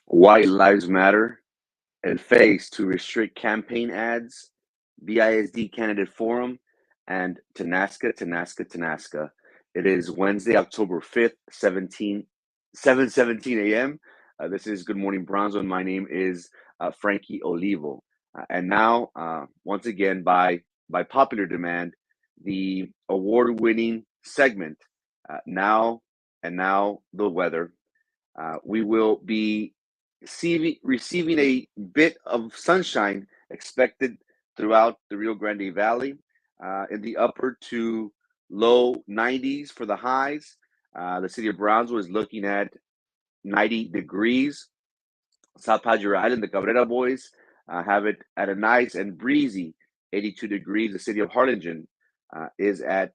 White Lives Matter and face to restrict campaign ads, BISD candidate forum, and TENASKA. It is Wednesday, October 5th, 7:17 a.m. This is Good Morning Bronzo, and my name is Frankie Olivo. And now, once again, by popular demand, the award-winning segment, Now and Now the Weather. We will be receiving a bit of sunshine expected throughout the Rio Grande Valley in the upper to low 90s for the highs. The city of Brownsville is looking at 90 degrees. South Padre Island, the Cabrera boys have it at a nice and breezy 82 degrees. The city of Harlingen is at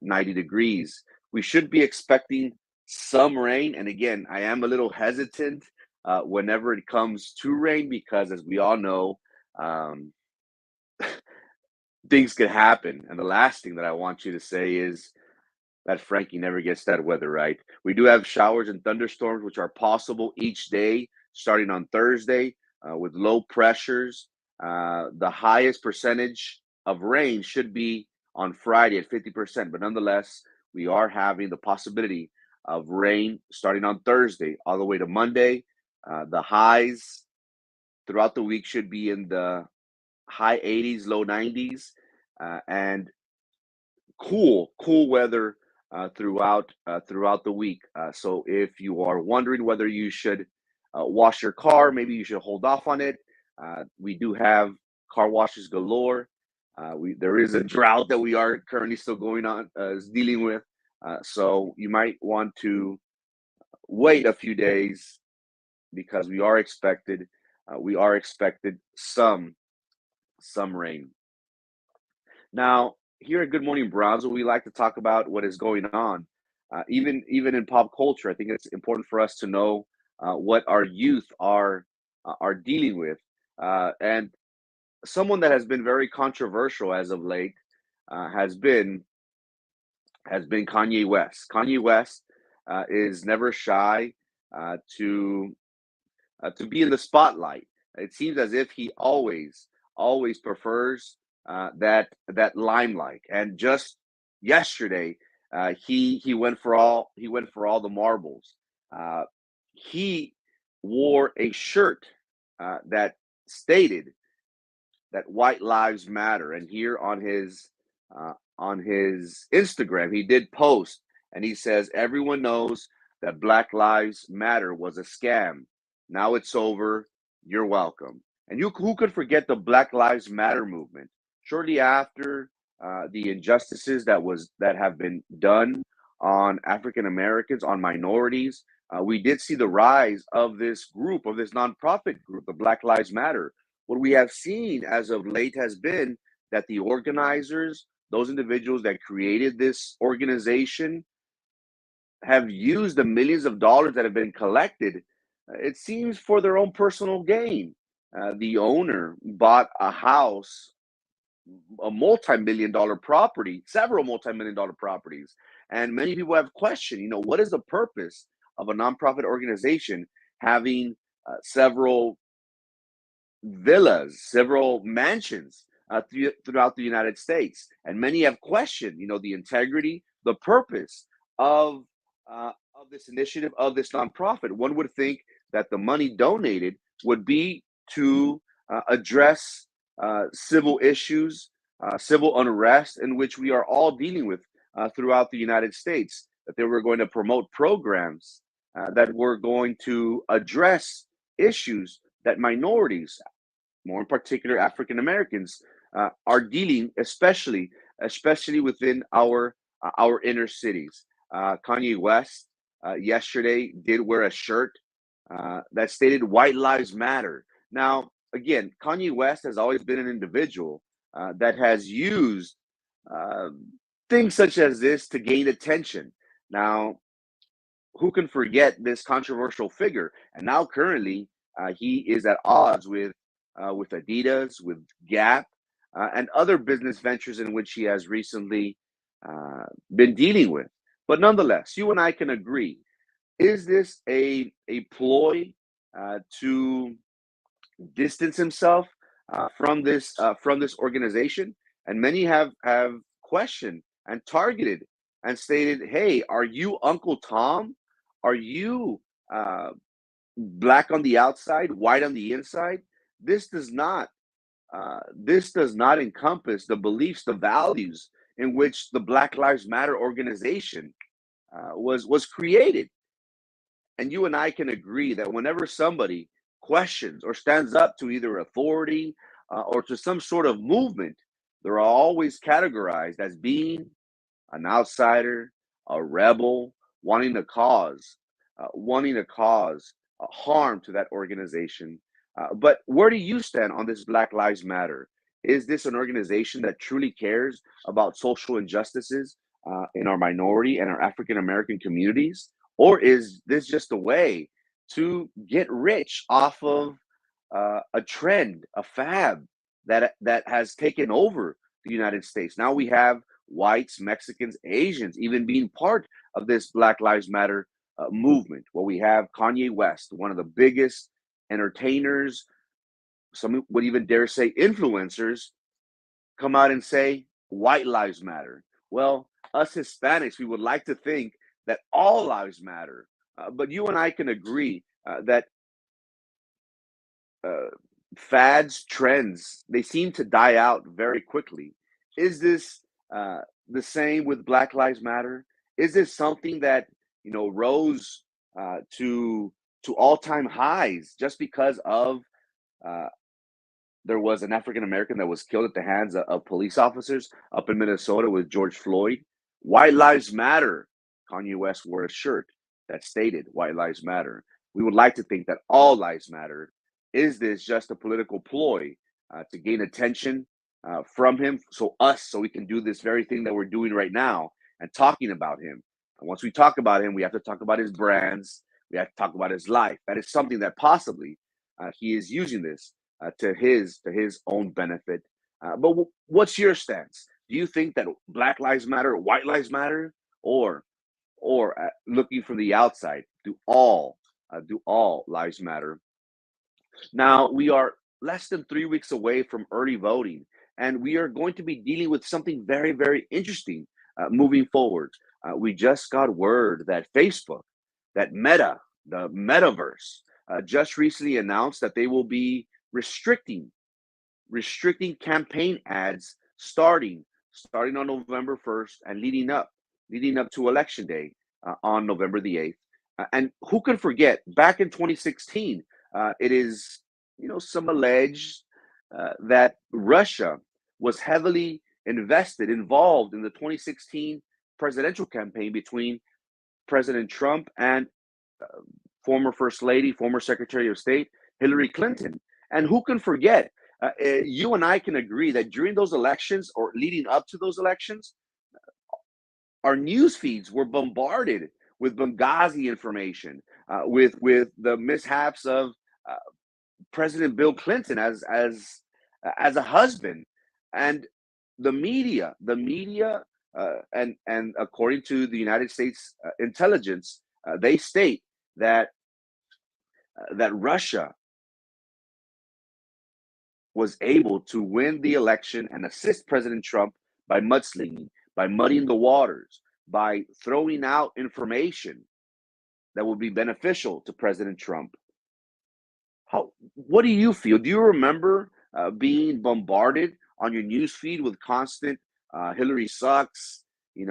90 degrees. We should be expecting some rain. And again, I am a little hesitant whenever it comes to rain because, as we all know, um, things could happen. And the last thing that I want you to say is that Frankie never gets that weather right. We do have showers and thunderstorms, which are possible each day, starting on Thursday with low pressures. The highest percentage of rain should be on Friday at 50%, but nonetheless, we are having the possibility of rain starting on Thursday all the way to Monday. The highs throughout the week should be in the high 80s, low 90s, and cool weather throughout the week. So if you are wondering whether you should wash your car, maybe you should hold off on it. We do have car washes galore. There is a drought that we are currently still going on dealing with. So you might want to wait a few days because we are expected some rain. Now, here at Good Morning Brownsville, we like to talk about what is going on, even in pop culture. I think it's important for us to know what our youth are dealing with, and someone that has been very controversial as of late uh, has been has been Kanye West. Kanye West is never shy uh, to to be in the spotlight. It seems as if he always prefers that limelight. And just yesterday, he went for all the marbles. Uh, he wore a shirt that stated that white lives matter. And here on his Instagram, he did post, and he says everyone knows that Black Lives Matter was a scam. Now it's over. You're welcome. And who could forget the Black Lives Matter movement? Shortly after the injustices that have been done on African Americans, on minorities, we did see the rise of this group, of this nonprofit group, the Black Lives Matter. What we have seen as of late has been that the organizers, those individuals that created this organization, have used the millions of dollars that have been collected, it seems, for their own personal gain. The owner bought a house, a multi-million dollar property, several multi-million dollar properties. And many people have questioned, what is the purpose of a nonprofit organization having several villas, several mansions throughout the United States? And many have questioned, the integrity, the purpose of this initiative, of this nonprofit. One would think that the money donated would be to address civil issues, civil unrest, in which we are all dealing with throughout the United States. That they were going to promote programs that were going to address issues that minorities, more in particular African Americans, are dealing, especially within our inner cities. Kanye West yesterday did wear a shirt that stated "White Lives Matter." Now, again, Kanye West has always been an individual that has used uh, things such as this to gain attention. Now, who can forget this controversial figure? And now, currently, he is at odds with Adidas, with Gap, and other business ventures in which he has recently been dealing with. But nonetheless, you and I can agree: is this a ploy to distance himself from this organization, and many have questioned and targeted and stated, "Hey, are you Uncle Tom? Are you uh, black on the outside, white on the inside?" This does not this does not encompass the beliefs, the values in which the Black Lives Matter organization was created. And you and I can agree that whenever somebody questions or stands up to either authority or to some sort of movement, they're always categorized as being an outsider, a rebel, wanting to cause harm to that organization. But where do you stand on this Black Lives Matter? Is this an organization that truly cares about social injustices in our minority and our African American communities? Or is this just a way to get rich off of a trend, a fad that has taken over the United States? Now we have whites, Mexicans, Asians even being part of this Black Lives Matter movement. Well, we have Kanye West, one of the biggest entertainers, some would even dare say influencers, come out and say white lives matter. Well, us Hispanics, we would like to think that all lives matter. But you and I can agree that uh, fads, trends, they seem to die out very quickly. Is this the same with Black Lives Matter? Is this something that rose to all time highs just because of uh, there was an African American that was killed at the hands of police officers up in Minnesota with George Floyd? White Lives Matter. Kanye West wore a shirt that stated "White Lives Matter." We would like to think that all lives matter. Is this just a political ploy to gain attention from him, so we can do this very thing that we're doing right now and talking about him? And once we talk about him, we have to talk about his brands. We have to talk about his life. That is something that possibly he is using this to his own benefit. But what's your stance? Do you think that Black Lives Matter, White Lives Matter, or looking from the outside, do all lives matter? Now we are less than 3 weeks away from early voting, and we are going to be dealing with something very, very interesting moving forward. We just got word that Facebook, that Meta, the metaverse, just recently announced that they will be restricting campaign ads starting on November 1st and leading up to election day on November the 8th. And who can forget back in 2016, it is some alleged that Russia was heavily involved in the 2016 presidential campaign between President Trump and uh, former First Lady, former Secretary of State Hillary Clinton. And who can forget? You and I can agree that during those elections or leading up to those elections, our news feeds were bombarded with Benghazi information, with the mishaps of uh, President Bill Clinton as a husband, and the media, and according to the United States intelligence, they state that Russia was able to win the election and assist President Trump by mudslinging, by muddying the waters, by throwing out information that would be beneficial to President Trump. What do you feel? Do you remember being bombarded on your news feed with constant Hillary sucks? You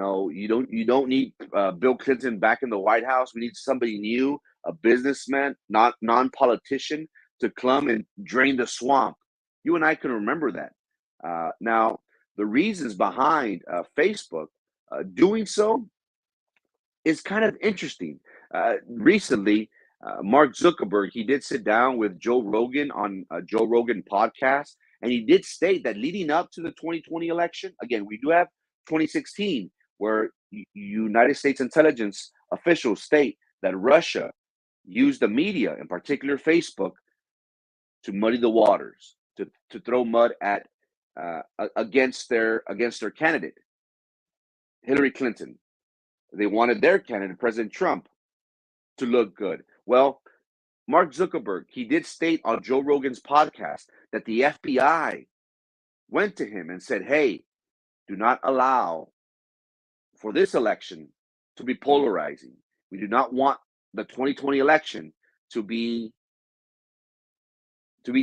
don't need Bill Clinton back in the White House. We need somebody new, a businessman, not non-politician, to come and drain the swamp. You and I can remember that. Now, the reasons behind Facebook doing so is kind of interesting. Recently, Mark Zuckerberg, he did sit down with Joe Rogan on a Joe Rogan podcast, and he did state that leading up to the 2020 election, again, we do have 2016, where United States intelligence officials state that Russia used the media, in particular Facebook, to muddy the waters, to throw mud at against their candidate, Hillary Clinton. They wanted their candidate, President Trump, to look good. Well, Mark Zuckerberg, he did state on Joe Rogan's podcast that the FBI went to him and said, hey, do not allow for this election to be polarizing. We do not want the 2020 election to be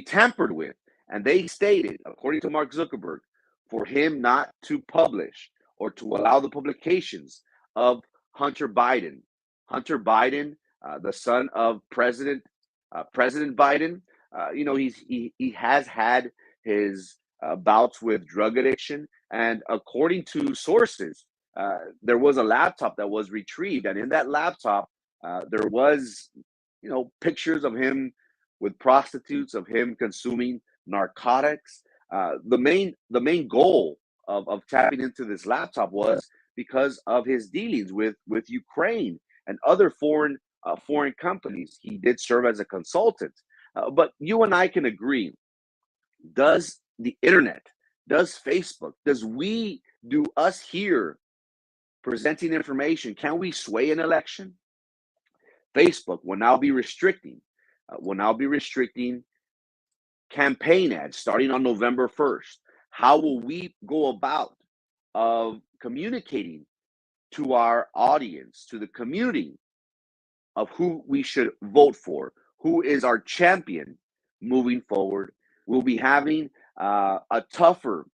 tampered with. And they stated, according to Mark Zuckerberg, for him not to publish or to allow the publications of Hunter Biden. Hunter Biden, the son of President Biden, he has had his bouts with drug addiction, and according to sources, there was a laptop that was retrieved, and in that laptop, there was, pictures of him with prostitutes, of him consuming narcotics. The main goal of tapping into this laptop was because of his dealings with Ukraine and other foreign companies. He did serve as a consultant. But you and I can agree, does the internet, does Facebook, do us here presenting information, can we sway an election? Facebook will now be restricting campaign ads starting on November 1st. How will we go about of communicating to our audience, to the community, of who we should vote for, who is our champion moving forward? We'll be having a tougher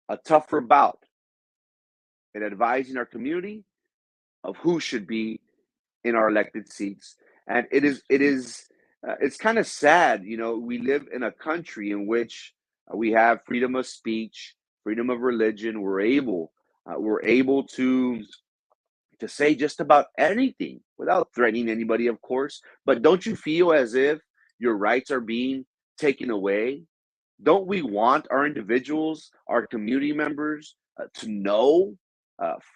bout in advising our community of who should be in our elected seats. And it's kind of sad, we live in a country in which we have freedom of speech, freedom of religion. We're able to say just about anything without threatening anybody, of course. But don't you feel as if your rights are being taken away? Don't we want our individuals, our community members, to know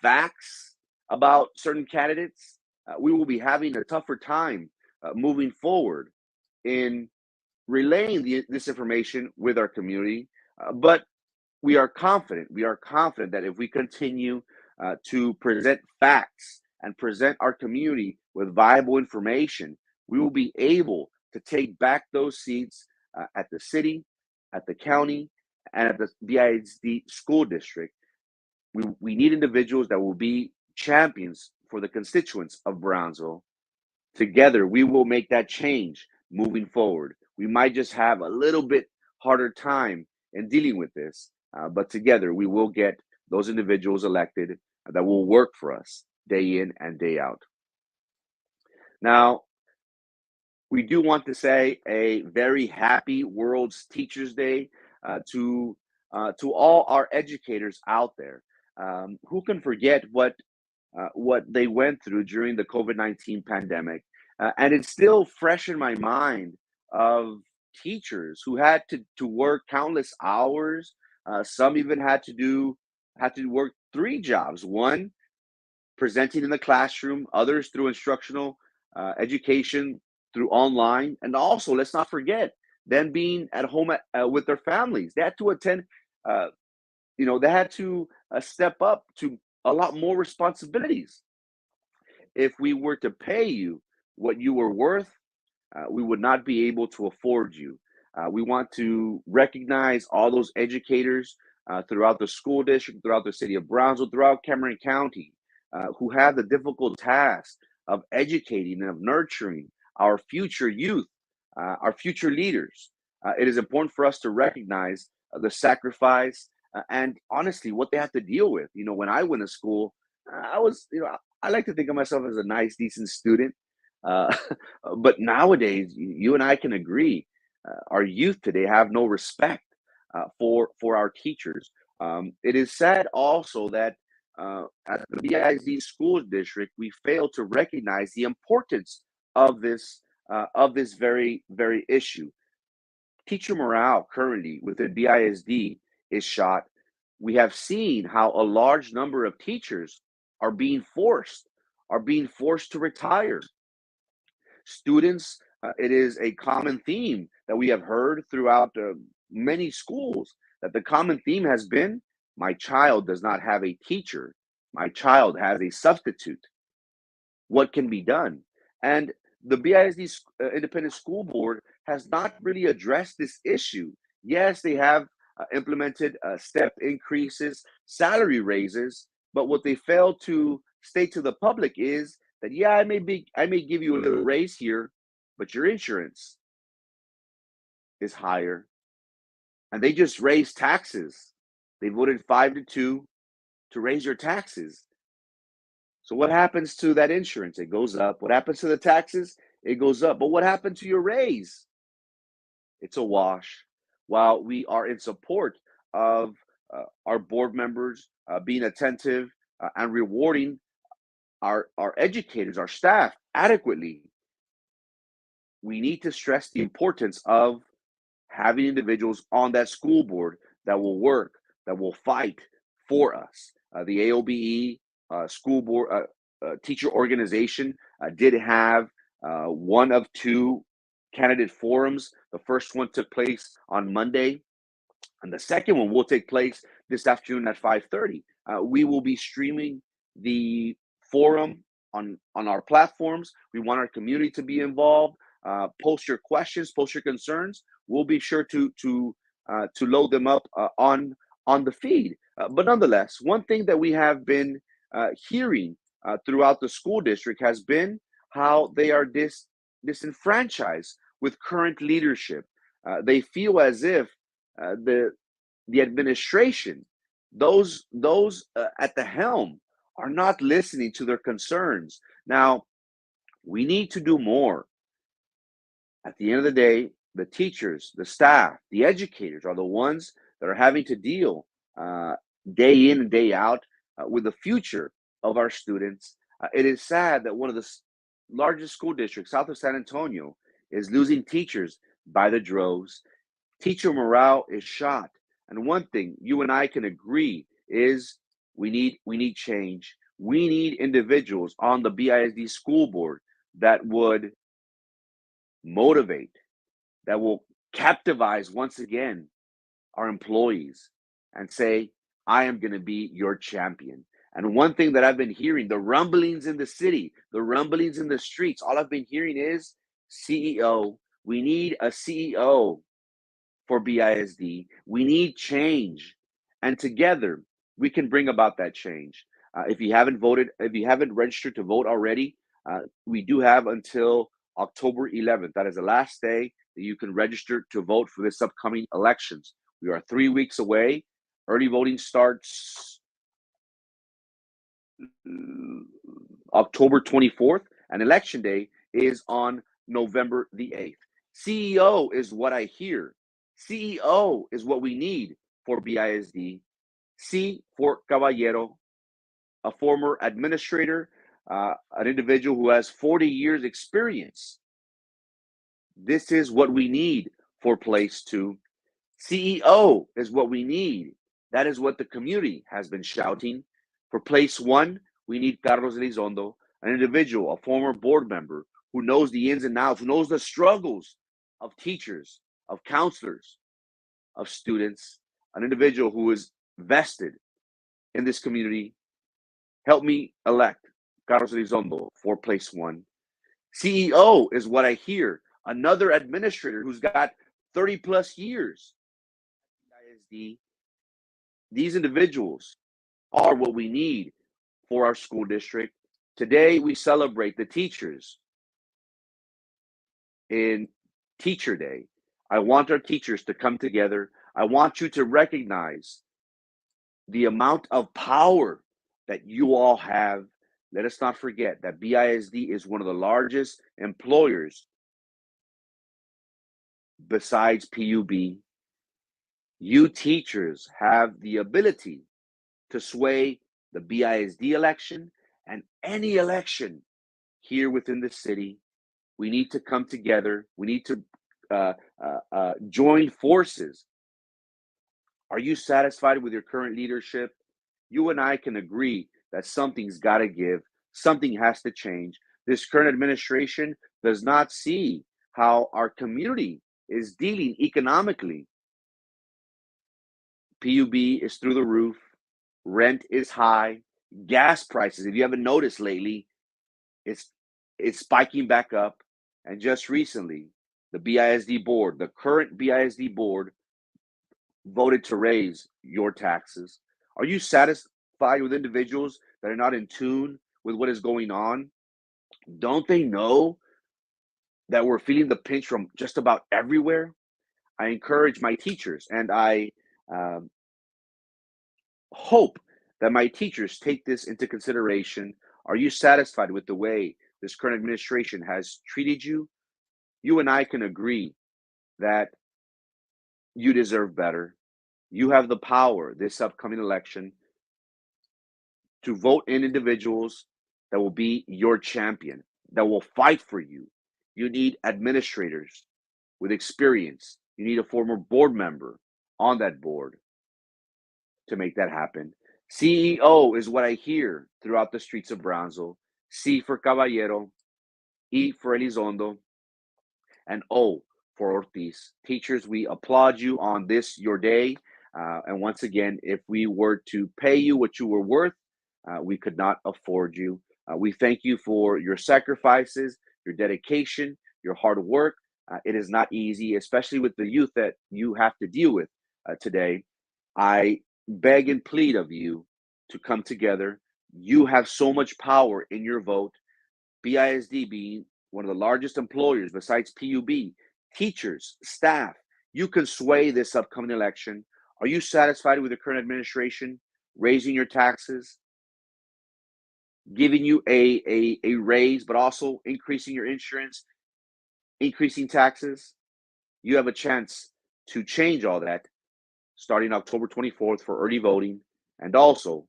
facts about certain candidates? We will be having a tougher time moving forward in relaying this information with our community. But we are confident. We are confident that if we continue to present facts and present our community with viable information, we will be able to take back those seats at the city, at the county, and at the BISD school district. We need individuals that will be champions for the constituents of Brownsville. Together, we will make that change moving forward. We might just have a little bit harder time in dealing with this, but together we will get those individuals elected that will work for us day in and day out. Now, we do want to say a very happy World's Teachers Day to all our educators out there. Who can forget what they went through during the COVID-19 pandemic? And it's still fresh in my mind of teachers who had to work countless hours. Some even had to work 3 jobs. One, presenting in the classroom, others through instructional education through online, and also let's not forget them being at home with their families. They had to attend. They had to step up to a lot more responsibilities. If we were to pay you what you were worth, we would not be able to afford you. We want to recognize all those educators throughout the school district, throughout the city of Brownsville, throughout Cameron County, who have the difficult task of educating and of nurturing our future youth, our future leaders. It is important for us to recognize the sacrifice and honestly what they have to deal with. When I went to school, I like to think of myself as a nice, decent student. Uh, but nowadays, you and I can agree, our youth today have no respect for our teachers. It is sad also that at the BISD school district, we fail to recognize the importance of this very, very issue. Teacher morale currently within BISD is shot. We have seen how a large number of teachers are being forced to retire. Students, it is a common theme that we have heard throughout many schools, that the common theme has been, my child does not have a teacher. My child has a substitute. What can be done? And the BISD Independent School Board has not really addressed this issue. Yes, they have implemented step increases, salary raises, but what they fail to state to the public is that, yeah, I may give you a little raise here, but your insurance is higher. And they just raised taxes. They voted 5-2 to raise your taxes. So what happens to that insurance? It goes up. What happens to the taxes? It goes up. But what happened to your raise? It's a wash. While we are in support of our board members being attentive and rewarding our educators, our staff adequately, we need to stress the importance of having individuals on that school board that will work, that will fight for us. The AOBE school board teacher organization did have one of two candidate forums. The first one took place on Monday, and the second one will take place this afternoon at 5:30. We will be streaming the forum on our platforms. We want our community to be involved. Post your questions, post your concerns. We'll be sure to load them up on the feed. But nonetheless, one thing that we have been hearing throughout the school district has been how they are disenfranchised with current leadership. They feel as if the administration, those at the helm, are not listening to their concerns. Now, we need to do more. At the end of the day, the teachers, the staff, the educators are the ones that are having to deal day in and day out with the future of our students. It is sad that one of the largest school districts, south of San Antonio, is losing teachers by the droves. Teacher morale is shot. And one thing you and I can agree is we need change. We need individuals on the BISD school board that would motivate, that will captivate once again our employees and say, I am going to be your champion. And one thing that I've been hearing, the rumblings in the city, the rumblings in the streets, all I've been hearing is CEO. We need a CEO for BISD. We need change. And together, we can bring about that change. If you haven't voted, if you haven't registered to vote already, we do have until October 11th. That is the last day that you can register to vote for this upcoming elections. We are 3 weeks away. Early voting starts October 24th, and election day is on November the 8th. CEO is what I hear. CEO is what we need for BISD. C for Caballero, a former administrator, an individual who has 40 years experience. This is what we need for place two. CEO is what we need. That is what the community has been shouting. For place one, we need Carlos Elizondo, an individual, a former board member who knows the ins and outs, who knows the struggles of teachers, of counselors, of students, an individual who is vested in this community. Help me elect Carlos Elizondo for place one. CEO is what I hear. Another administrator who's got 30 plus years. ISD. These individuals are what we need for our school district. Today, we celebrate the teachers in Teacher Day. I want our teachers to come together. I want you to recognize the amount of power that you all have. Let us not forget that BISD is one of the largest employers besides PUB. You teachers have the ability to sway the BISD election and any election here within the city. We need to come together. We need to join forces. Are you satisfied with your current leadership? You and I can agree that something's got to give. Something has to change. This current administration does not see how our community is dealing economically. PUB is through the roof. Rent is high. Gas prices, if you haven't noticed lately, it's spiking back up. And just recently, the BISD board, the current BISD board, voted to raise your taxes. Are you satisfied with individuals that are not in tune with what is going on? Don't they know that we're feeling the pinch from just about everywhere? I encourage my teachers, and I um, hope that my teachers take this into consideration. Are you satisfied with the way this current administration has treated you? You and I can agree that you deserve better. You have the power this upcoming election to vote in individuals that will be your champion, that will fight for you. You need administrators with experience. You need a former board member on that board to make that happen. CEO is what I hear throughout the streets of Brownsville. C for Caballero, E for Elizondo, and O for Ortiz. Teachers, we applaud you on this, your day. And once again, if we were to pay you what you were worth, we could not afford you. We thank you for your sacrifices, your dedication, your hard work. It is not easy, especially with the youth that you have to deal with today. I beg and plead of you to come together. You have so much power in your vote. BISD being one of the largest employers besides PUB, teachers, staff, you can sway this upcoming election. Are you satisfied with the current administration raising your taxes, giving you a raise, but also increasing your insurance, increasing taxes? You have a chance to change all that starting October 24th for early voting, and also,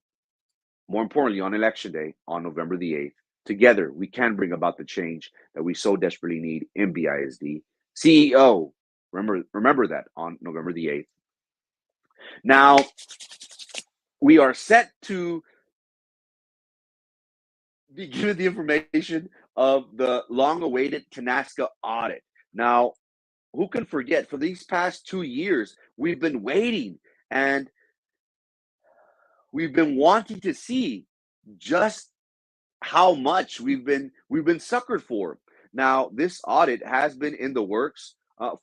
more importantly, on election day on November the 8th. Together, we can bring about the change that we so desperately need in BISD. CEO, remember that on November the 8th. Now, we are set to be given the information of the long-awaited TENASKA audit. Now, who can forget, for these past 2 years, we've been waiting and we've been wanting to see just how much we've been suckered for. Now, this audit has been in the works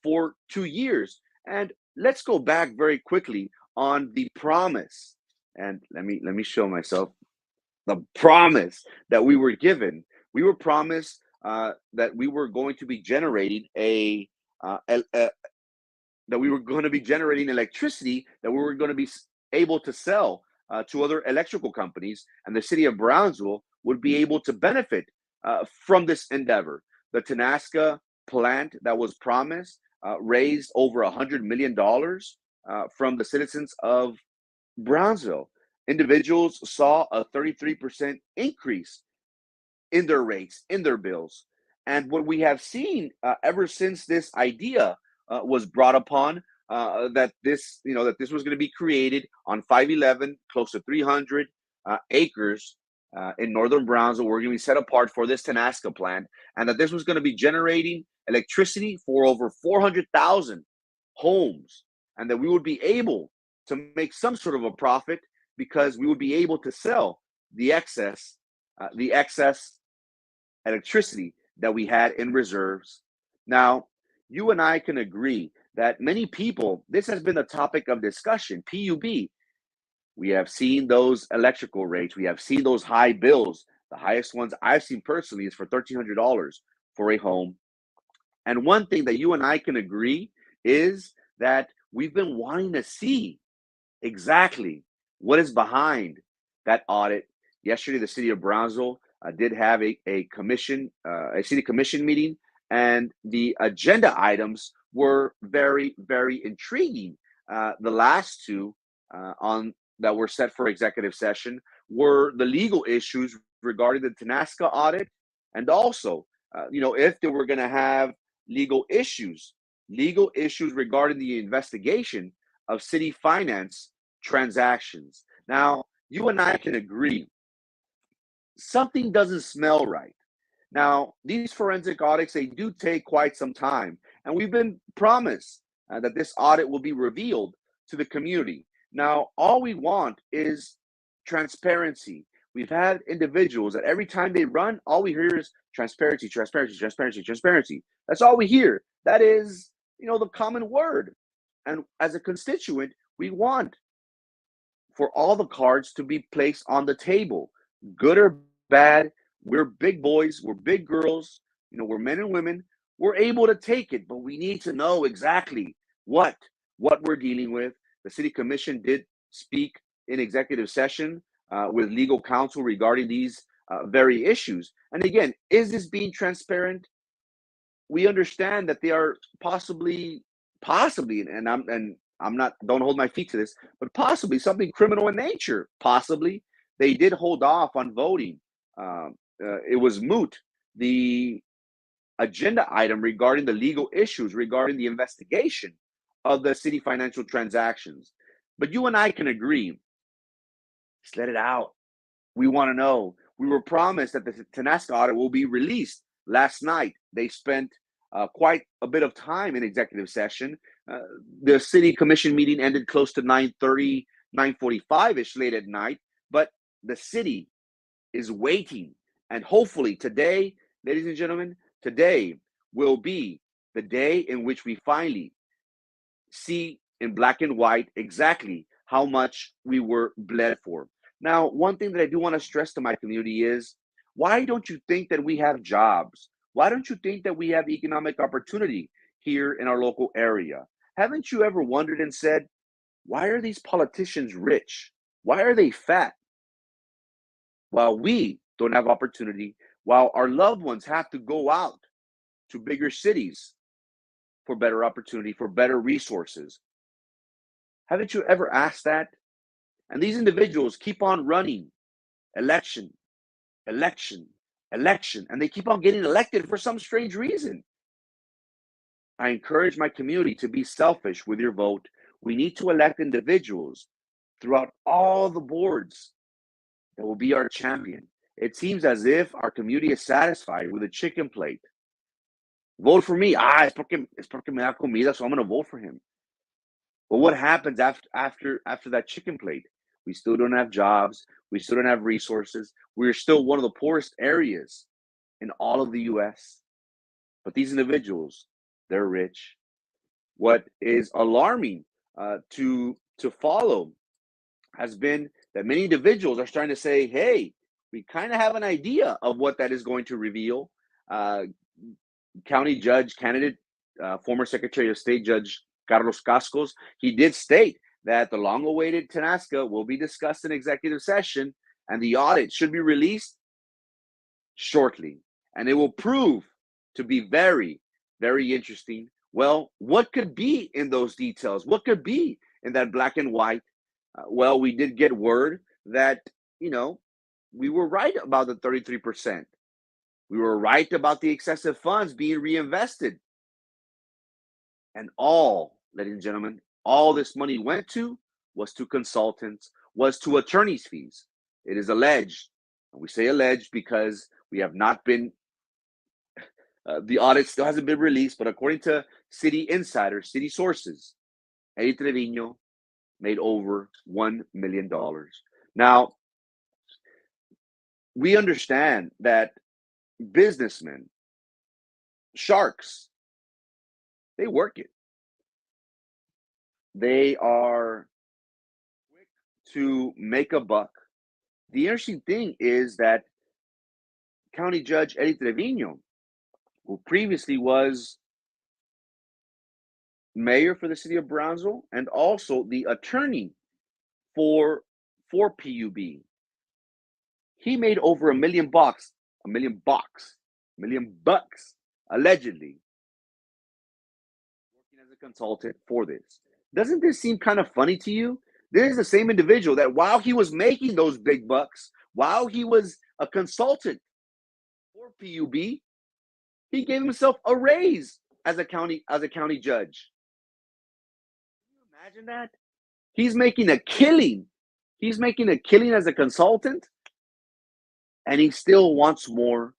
for 2 years, and let's go back very quickly on the promise. And let me show myself the promise that we were given. We were promised that we were going to be generating that we were going to be generating electricity that we were going to be able to sell to other electrical companies, and the city of Brownsville would be able to benefit from this endeavor. The TENASKA plant that was promised raised over $100 million from the citizens of Brownsville. Individuals saw a 33% increase in their rates, in their bills. And what we have seen ever since this idea was brought upon, that this was going to be created on 511, close to 300 acres in northern Brownsville, were going to be set apart for this TENASKA plant, and that this was going to be generating electricity for over 400,000 homes, and that we would be able to make some sort of a profit because we would be able to sell the excess electricity that we had in reserves. Now, you and I can agree that many people, this has been a topic of discussion. PUB, we have seen those electrical rates, we have seen those high bills. The highest ones I've seen personally is for $1,300 for a home. And one thing that you and I can agree is that we've been wanting to see exactly what is behind that audit. Yesterday, the city of Brownsville did have a city commission meeting, and the agenda items were very, very intriguing. The last two on that were set for executive session were the legal issues regarding the TENASKA audit, and also, if they were going to have legal issues regarding the investigation of city finance transactions. Now, you and I can agree something doesn't smell right. Now, these forensic audits, they do take quite some time, and we've been promised that this audit will be revealed to the community. Now, all we want is transparency. We've had individuals that every time they run, all we hear is transparency, transparency, transparency, transparency. That's all we hear. That is, the common word. And as a constituent, we want for all the cards to be placed on the table, good or bad. We're big boys, we're big girls, we're men and women. We're able to take it, but we need to know exactly what we're dealing with. The city commission did speak in executive session with legal counsel regarding these very issues. And again, is this being transparent? We understand that they are possibly, and I'm not, don't hold my feet to this, but possibly something criminal in nature. Possibly they did hold off on voting. It was moot. The agenda item regarding the legal issues regarding the investigation of the city financial transactions. But you and I can agree. Just let it out. We want to know. We were promised that the TENASKA audit will be released last night. They spent quite a bit of time in executive session. The city commission meeting ended close to 9:30, 9:45-ish late at night. But the city is waiting. And hopefully today, ladies and gentlemen, today will be the day in which we finally see in black and white exactly how much we were bled for. Now, one thing that I do want to stress to my community is, why don't you think that we have jobs? Why don't you think that we have economic opportunity here in our local area? Haven't you ever wondered and said, why are these politicians rich? Why are they fat? While we don't have opportunity, while our loved ones have to go out to bigger cities for better opportunity, for better resources. Haven't you ever asked that? And these individuals keep on running election, election, election, and they keep on getting elected for some strange reason. I encourage my community to be selfish with your vote. We need to elect individuals throughout all the boards that will be our champion. It seems as if our community is satisfied with a chicken plate. Vote for me. Es porque me da comida, so I'm going to vote for him. But what happens after that chicken plate? We still don't have jobs. We still don't have resources. We're still one of the poorest areas in all of the U.S. But these individuals, they're rich. What is alarming to follow has been that many individuals are starting to say, hey, we kind of have an idea of what that is going to reveal. County judge candidate, former Secretary of State Judge Carlos Cascos, he did state that the long-awaited TENASKA will be discussed in executive session, and the audit should be released shortly. And it will prove to be very, very interesting. Well, what could be in those details? What could be in that black and white? Well, we did get word that, we were right about the 33%. We were right about the excessive funds being reinvested. And all, ladies and gentlemen, all this money went to was to consultants, was to attorney's fees. It is alleged, and we say alleged because we have not been, the audit still hasn't been released, but according to city insiders, city sources, Eddie Trevino made over $1 million. Now, we understand that businessmen, sharks, they work it. They are quick to make a buck. The interesting thing is that County Judge Eddie Trevino, who previously was mayor for the city of Brownsville and also the attorney for PUB, he made over $1 million, allegedly, working as a consultant for this. Doesn't this seem kind of funny to you? This is the same individual that while he was making those big bucks, while he was a consultant for PUB, he gave himself a raise as a county judge. Can you imagine that? He's making a killing. He's making a killing as a consultant, and he still wants more.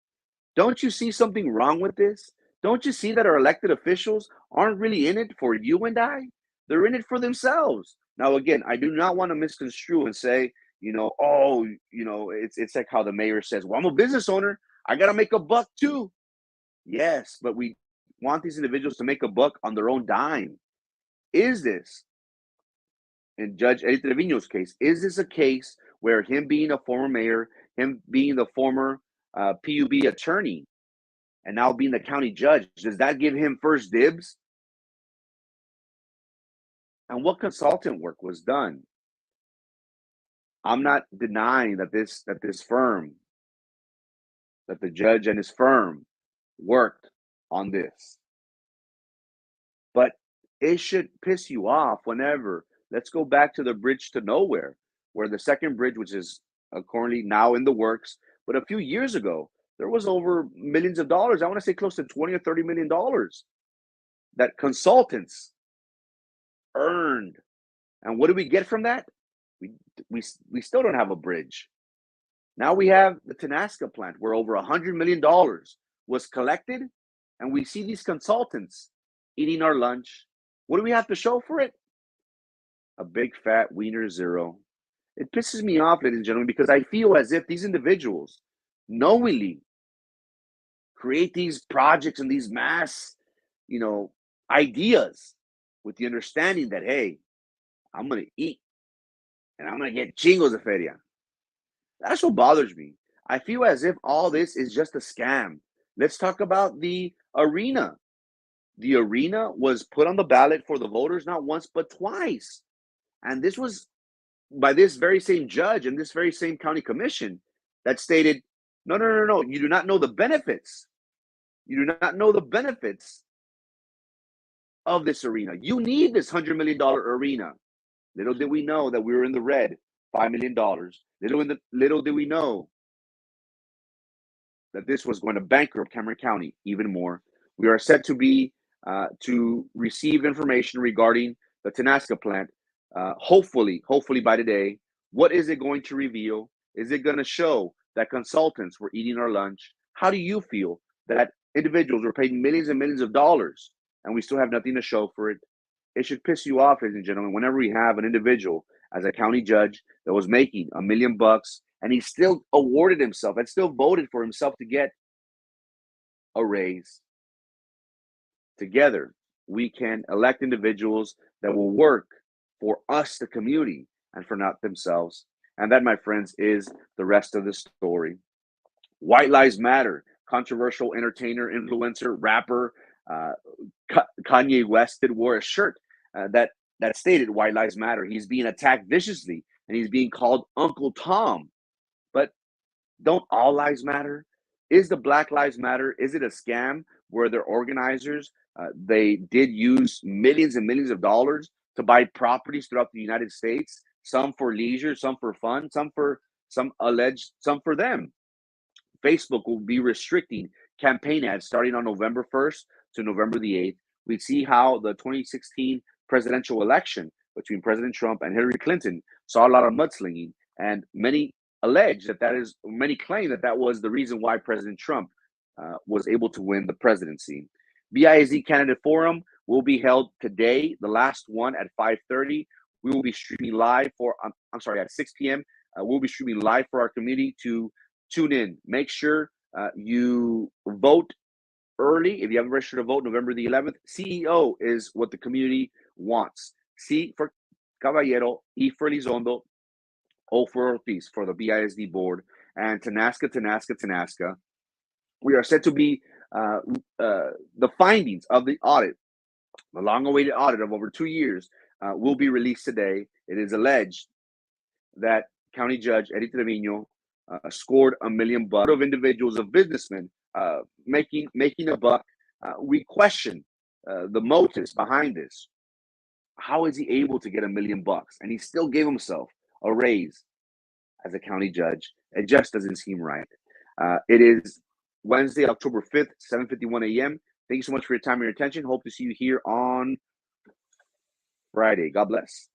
Don't you see something wrong with this? Don't you see that our elected officials aren't really in it for you and I? They're in it for themselves. Now, again, I do not want to misconstrue and say, it's like how the mayor says, well, I'm a business owner. I got to make a buck too. Yes, but we want these individuals to make a buck on their own dime. Is this, in Judge Eddie Trevino's case, is this a case where him being a former mayor, him being the former PUB attorney, and now being the county judge, does that give him first dibs? And what consultant work was done? I'm not denying that this firm, that the judge and his firm worked on this. But it should piss you off whenever, let's go back to the bridge to nowhere, where the second bridge, which is currently now in the works, but a few years ago, there was over millions of dollars. I want to say close to 20 or $30 million that consultants earned. And what do we get from that? We still don't have a bridge. Now we have the TENASKA plant where over $100 million was collected, and we see these consultants eating our lunch. What do we have to show for it? A big fat wiener zero. It pisses me off, ladies and gentlemen, because I feel as if these individuals knowingly create these projects and these mass, ideas with the understanding that, hey, I'm going to eat and I'm going to get chingos de feria. That's what bothers me. I feel as if all this is just a scam. Let's talk about the arena. The arena was put on the ballot for the voters not once but twice. And this was by this very same judge and this very same county commission that stated, no, you do not know the benefits. You do not know the benefits of this arena. You need this $100 million arena. Little did we know that we were in the red, $5 million. Little did we know that this was going to bankrupt Cameron County even more. We are set to receive information regarding the TENASKA plant. Hopefully by today. What is it going to reveal? Is it going to show that consultants were eating our lunch? How do you feel that individuals were paid millions and millions of dollars and we still have nothing to show for it? It should piss you off, ladies and gentlemen, whenever we have an individual as a county judge that was making $1 million and he still awarded himself and still voted for himself to get a raise. Together, we can elect individuals that will work for us, the community, and for not themselves. And that, my friends, is the rest of the story. White Lives Matter. Controversial entertainer, influencer, rapper Kanye West wore a shirt that stated White Lives Matter. He's being attacked viciously, and he's being called Uncle Tom. But don't all lives matter? Is the Black Lives Matter? Is it a scam where their organizers, they did use millions and millions of dollars to buy properties throughout the United States, some for leisure, some for fun, some for them. Facebook will be restricting campaign ads starting on November 1st to November the 8th. We see how the 2016 presidential election between President Trump and Hillary Clinton saw a lot of mudslinging, and many claim that was the reason why President Trump was able to win the presidency. BISD Candidate Forum will be held today, the last one at 5:30. We will be streaming live at 6 p.m. We'll be streaming live for our community to tune in. Make sure you vote early. If you haven't registered to vote November the 11th, CEO is what the community wants. C for Caballero, E for Elizondo, O for Ortiz for the BISD board, and TENASKA. We are set to be the findings of the audit, the long-awaited audit of over 2 years, will be released today. It is alleged that County Judge Eddie Trevino scored $1 million of individuals, of businessmen making a buck. We question the motives behind this. How is he able to get $1 million and he still gave himself a raise as a county judge? It just doesn't seem right. It is Wednesday, October 5th, 7:51 a.m. Thank you so much for your time and your attention. Hope to see you here on Friday. God bless.